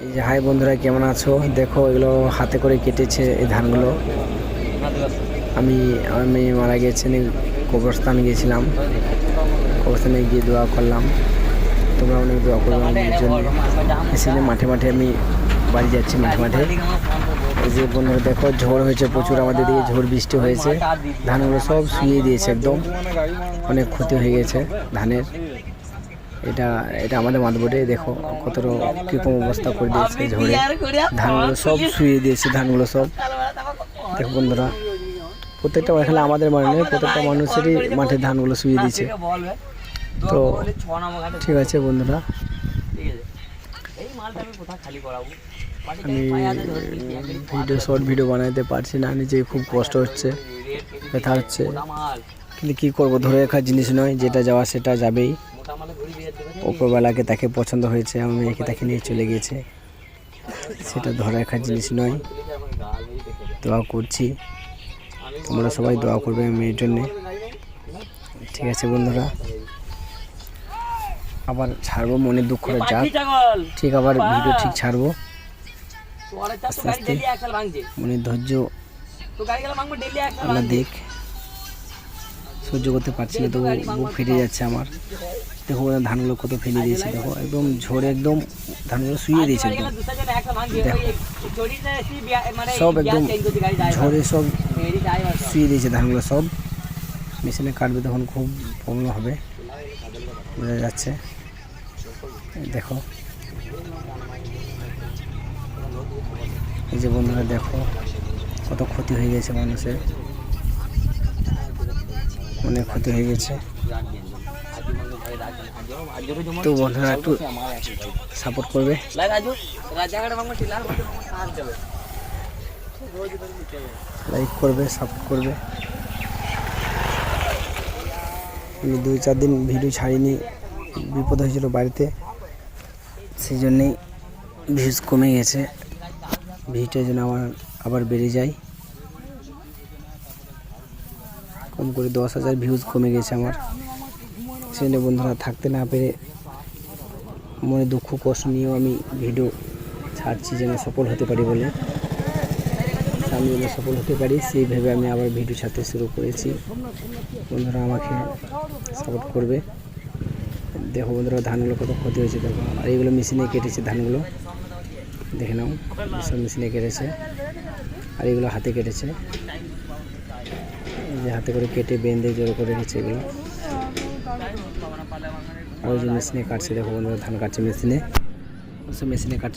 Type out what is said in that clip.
এই যে হাই বন্ধুরা, কেমন আছো? দেখো এগুলো হাতে করে কেটেছে এই ধানগুলো। আমি আমার মেয়ে মারা গিয়েছেন, কবরস্থান গিয়েছিলাম, কবরস্থানে গিয়ে দোয়া করলাম। তোমরা অনেক দোয়া করবে আমার মেয়ের জন্য। এসে যে মাঠে মাঠে আমি বাড়ি যাচ্ছি, মাঠে মাঠে। এই যে বন্ধুরা দেখো, ঝড় হয়েছে প্রচুর, আমাদের দিকে ঝড় বৃষ্টি হয়েছে, ধানগুলো সব শুয়ে দিয়েছে, একদম অনেক ক্ষতি হয়ে গেছে ধানের। এটা এটা আমাদের মাঠবোর্ডে দেখো কতটা কীরকম অবস্থা করে দিয়েছে ঝড়ে, ধানগুলো সব শুয়ে দিয়েছে, ধানগুলো সব। দেখো বন্ধুরা, প্রত্যেকটা এখানে আমাদের মানে নয়, প্রত্যেকটা মানুষেরই মাঠে ধানগুলো শুয়ে দিয়েছে। তো ঠিক আছে বন্ধুরা, আমি শর্ট ভিডিও বানাতে পারছি না, নিজে খুব কষ্ট হচ্ছে, ব্যথা হচ্ছে, কিন্তু কী করবো, ধরে রাখার জিনিস নয়, যেটা যাওয়া সেটা যাবেই। ওপরবেলাকে তাকে পছন্দ হয়েছে, আমার মেয়েকে তাকে নিয়ে চলে গিয়েছে, সেটা ধরে রাখার জিনিস নয়। দোয়া করছি, তোমরা সবাই দোয়া করবে মেয়ের জন্যে। ঠিক আছে বন্ধুরা, আবার ছাড়বো, মনে দুঃখ করে যাক, ঠিক আবার ভিডিও ঠিক ছাড়বো আস্তে আস্তে। মনের ধৈর্য আল্লাহ দেখ, সহ্য করতে পারছি না, তবু বুক ফেটে যাচ্ছে আমার। দেখো ধানগুলো কত ফেলে দিয়েছে, দেখো একদম ঝড়ে একদম ধানগুলো শুয়ে দিয়েছে একদম। দেখো সব একদম ঝড়ে সব শুয়ে দিয়েছে ধানগুলো সব। মেশিনে কাটবে তখন খুব প্রবলেম হবে, বোঝা যাচ্ছে। দেখো এই যে বন্ধুরা, দেখো কত ক্ষতি হয়ে গেছে মানুষের, অনেক ক্ষতি হয়ে গেছে। তো বন্ধুরা একটু সাপোর্ট করবে, লাইক করবে, সাপোর্ট করবে। আমি 2-4 দিন ভিডিও ছাড়িনি, বিপদ হয়েছিল বাড়িতে, সেই জন্যেই ভিউজ কমে গেছে। ভিউটা যেন আবার বেড়ে যায়, কম করে 10,000 ভিউজ কমে গেছে আমার। সেই জন্য বন্ধুরা, থাকতে না পেরে মনে দুঃখ কষ্ট নিয়েও আমি ভিডিও ছাড়ছি, যেন সফল হতে পারি বলে। আমি যেন সফল হতে পারি সেই ভেবে আমি আবার ভিডিও ছাড়তে শুরু করেছি। বন্ধুরা আমাকে সাপোর্ট করবে। দেখো বন্ধুরা, ধানগুলো কত ক্ষতি হয়েছে দেখো। আর এইগুলো মেশিনে কেটেছে ধানগুলো, দেখে নাও, সব মেশিনে কেটেছে। আর এগুলো হাতে কেটেছে, এই যে হাতে করে কেটে বেঁধে জোর করে রেখেছে এগুলো। আর ওই যে মেশিনে কাটছে, দেখো বন্ধুরা, ধান কাটছে মেশিনে, মেশিনে কাটছে।